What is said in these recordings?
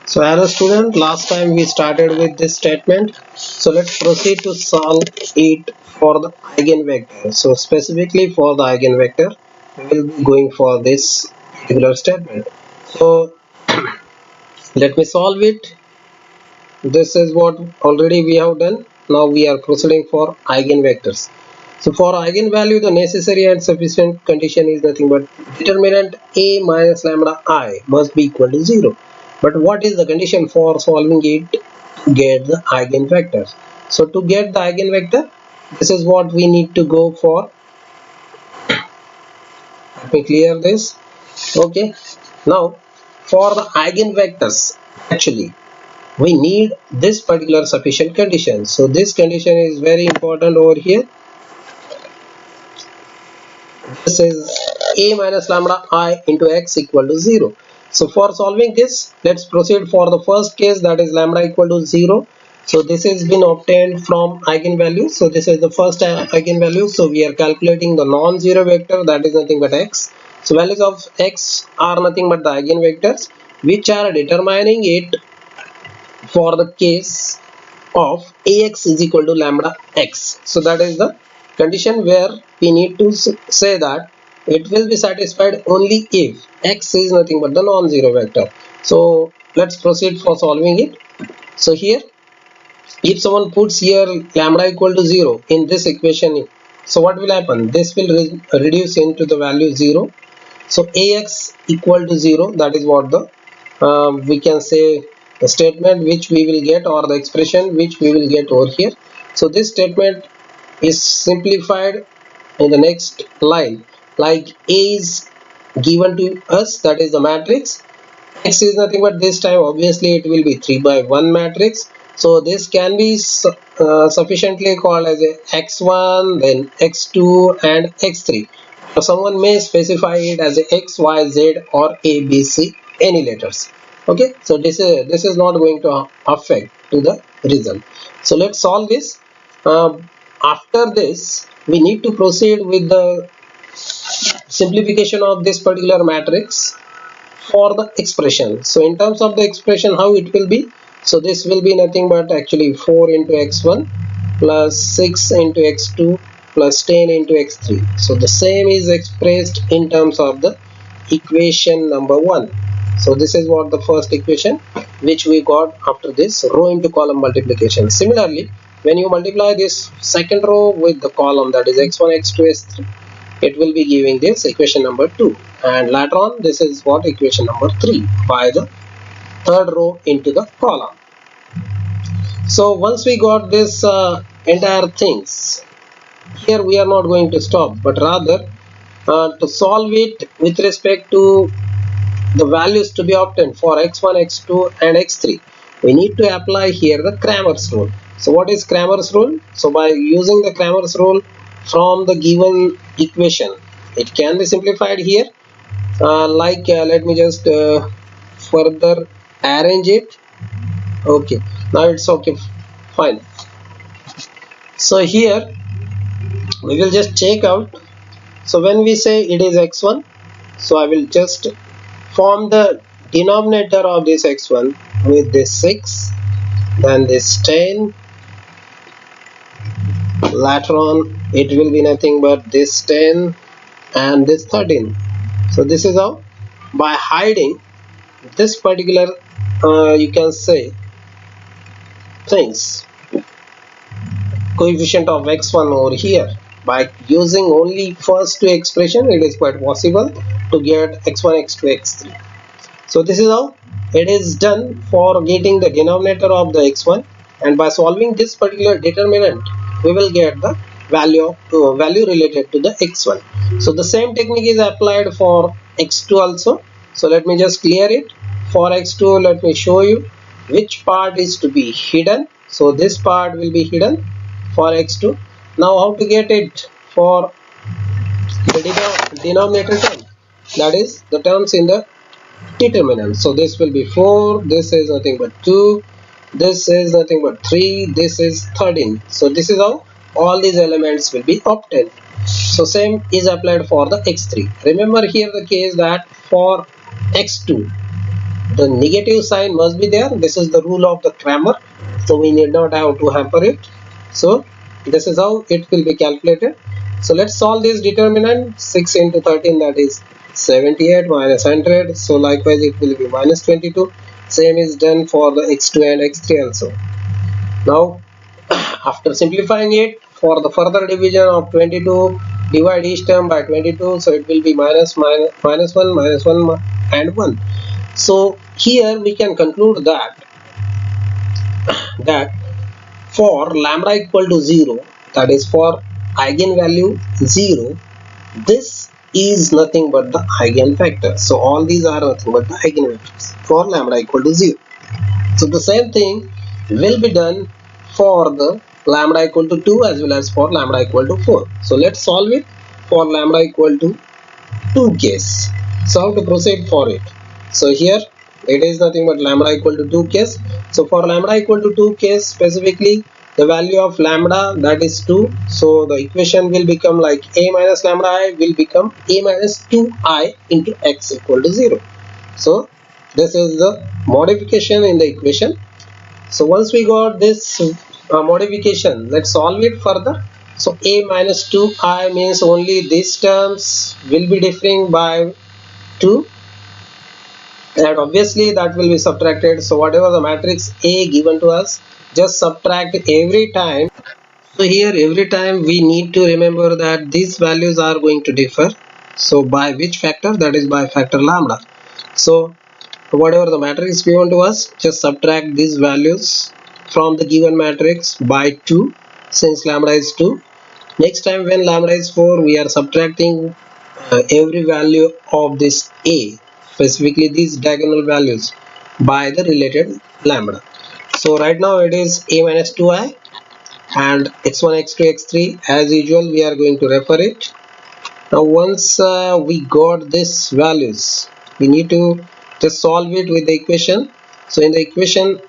So as a student, last time we started with this statement. So let's proceed to solve it for the eigenvector. So specifically for the eigenvector, we will be going for this particular statement. So let me solve it. This is what already we have done. Now we are proceeding for eigenvectors. So for eigenvalue, the necessary and sufficient condition is nothing but determinant a minus lambda I must be equal to 0. But what is the condition for solving it to get the eigenvectors? So to get the eigenvector, this is what we need to go for. Let me clear this. Okay. Now for the eigenvectors, actually we need this particular sufficient condition. So this condition is very important over here. This is a minus lambda I into x equal to 0. So for solving this, let's proceed for the first case, that is lambda equal to 0. So this has been obtained from eigenvalue. So this is the first eigenvalue. So we are calculating the non-zero vector, that is nothing but x. So values of x are nothing but the eigenvectors which are determining it for the case of ax is equal to lambda x. So that is the condition where we need to say that it will be satisfied only if x is nothing but the non-zero vector. So let's proceed for solving it. So here, if someone puts here lambda equal to 0 in this equation, so what will happen? This will reduce into the value 0. So ax equal to 0, that is what the we can say the statement which we will get, or the expression which we will get over here. So this statement is simplified in the next line, like a is given to us, that is the matrix. X is nothing but this time obviously it will be 3 by 1 matrix. So this can be sufficiently called as a x1, then x2 and x3. So someone may specify it as a x, y, z or a, b, c, any letters. Okay, so this is not going to affect to the result. So let's solve this. After this, we need to proceed with the simplification of this particular matrix for the expression. So in terms of the expression, how it will be? So this will be nothing but actually 4 into x1 plus 6 into x2 plus 10 into x3. So the same is expressed in terms of the equation number 1. So this is what the first equation which we got after this row into column multiplication. Similarly, when you multiply this second row with the column, that is x1, x2, x3, it will be giving this equation number 2, and later on this is what equation number 3 by the third row into the column. So once we got this entire things, here we are not going to stop, but rather to solve it with respect to the values to be obtained for x1, x2 and x3, we need to apply here the Cramer's rule. So what is Cramer's rule? So by using the Cramer's rule from the given equation, it can be simplified here, let me just further arrange it. Okay, now it's okay, fine. So here we will just check out. So when we say it is x1, so I will just form the denominator of this x1 with this 6, then this 10, later on it will be nothing but this 10 and this 13. So this is how, by hiding this particular you can say things, coefficient of x1 over here, by using only first two expression, it is quite possible to get x1, x2, x3. So this is how it is done for getting the denominator of the x1, and by solving this particular determinant we will get the value related to the x1. So the same technique is applied for x2 also. So let me just clear it. For x2, let me show you which part is to be hidden. So this part will be hidden for x2. Now how to get it for the denominator term, that is the terms in the determinant. So this will be 4, this is nothing but 2, this is nothing but 3, this is 13. So this is how all these elements will be obtained. So same is applied for the x3. Remember here the case that for x2, the negative sign must be there. This is the rule of the Cramer, so we need not have to hamper it. So this is how it will be calculated. So let's solve this determinant. 6 into 13, that is 78, minus 100, so likewise it will be minus 22. Same is done for the x2 and x3 also. Now after simplifying it, for the further division of 22, divide each term by 22, so it will be minus 1, minus 1 and 1. So here we can conclude that for lambda equal to 0, that is for eigenvalue 0, this is nothing but the eigenvector. So all these are nothing but the eigenvectors for lambda equal to 0. So the same thing will be done for the lambda equal to 2 as well as for lambda equal to 4. So let's solve it for lambda equal to 2 case. So how to proceed for it? So here it is nothing but lambda equal to 2 case. So for lambda equal to 2 case, specifically the value of lambda, that is 2. So the equation will become like a minus lambda I will become a minus 2I into x equal to 0. So this is the modification in the equation. So once we got this modification, let's solve it further. So a minus 2I means only these terms will be differing by 2, and obviously that will be subtracted. So whatever the matrix A given to us, just subtract every time. So here every time we need to remember that these values are going to differ. So by which factor? That is by factor lambda. So whatever the matrix given to us, just subtract these values from the given matrix by 2, since lambda is 2. Next time when lambda is 4, we are subtracting every value of this a, specifically these diagonal values, by the related lambda. So right now it is a minus 2I and x1, x2, x3. As usual, we are going to refer it. Now once we got these values, we need to just solve it with the equation. So in the equation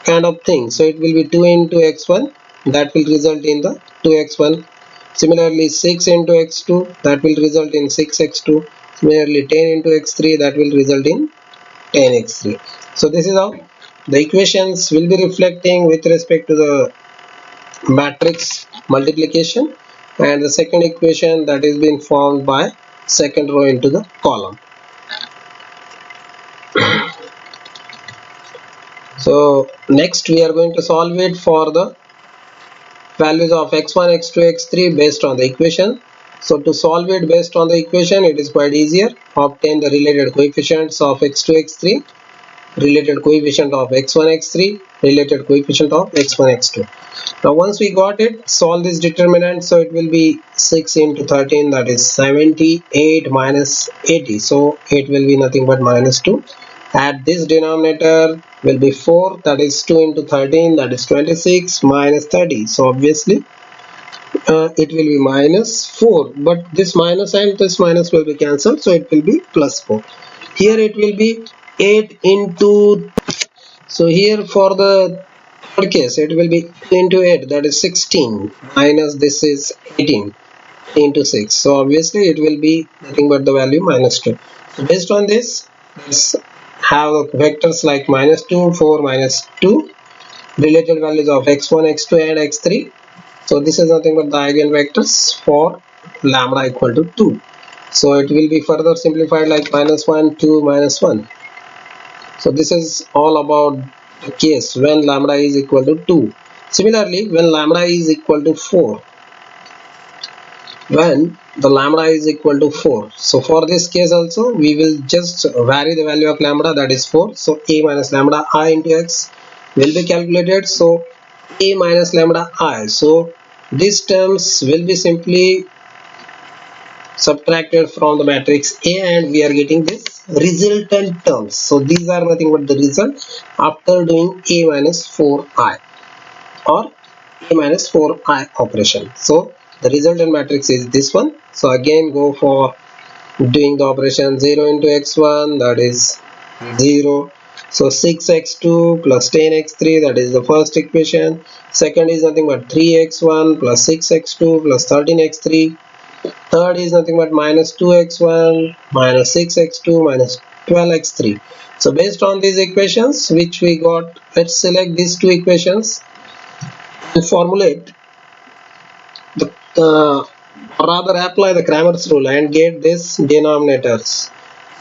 kind of thing, so it will be 2 into x1, that will result in the 2x1. Similarly 6 into x2, that will result in 6x2. Similarly 10 into x3, that will result in 10x3. So this is how the equations will be reflecting with respect to the matrix multiplication, and the second equation that is being formed by second row into the column. So next we are going to solve it for the values of x1, x2, x3 based on the equation. So to solve it based on the equation, it is quite easier. Obtain the related coefficients of x2, x3, related coefficient of x1, x3, related coefficient of x1, x2. Now once we got it, solve this determinant. So it will be 6 into 13, that is 78 minus 80. So it will be nothing but minus 2. At this denominator will be 4, that is 2 into 13, that is 26, minus 30. So obviously it will be minus 4, but this minus and this minus will be cancelled, so it will be plus 4. Here it will be 8 into, so here for the third case it will be 2 into 8, that is 16, minus this is 18 into 6. So obviously it will be nothing but the value minus 2. So based on this, let's have vectors like minus 2, 4, minus 2, related values of x1, x2 and x3. So this is nothing but the eigenvectors for lambda equal to 2. So it will be further simplified like minus 1, 2, minus 1. So this is all about the case when lambda is equal to 2. Similarly, when lambda is equal to 4, when the lambda is equal to 4, so for this case also we will just vary the value of lambda, that is 4. So a minus lambda I into x will be calculated. So a minus lambda I, so these terms will be simply subtracted from the matrix A, and we are getting this resultant terms. So these are nothing but the result after doing a minus 4I or a minus 4I operation. So the resultant matrix is this one. So again go for doing the operation 0 into x1, that is 0. So 6x2 plus 10x3, that is the first equation. Second is nothing but 3x1 plus 6x2 plus 13x3. Third is nothing but minus 2x1 minus 6x2 minus 12x3. So based on these equations which we got, let's select these two equations and formulate the or rather apply the Cramer's rule and get these denominators.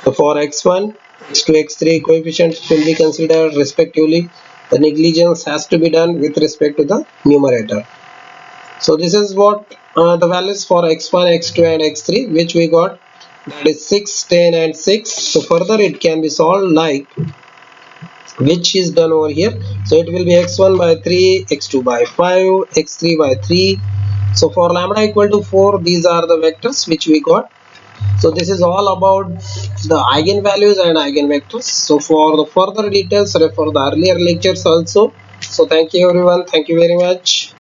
So for x1, x2, x3 coefficients will be considered respectively. The negligence has to be done with respect to the numerator. So this is what the values for x1, x2 and x3 which we got, that is 6, 10 and 6. So further it can be solved like which is done over here. So it will be x1 by 3, x2 by 5, x3 by 3. So for lambda equal to 4, these are the vectors which we got. So this is all about the eigenvalues and eigenvectors. So for the further details refer the earlier lectures also. So thank you everyone, thank you very much.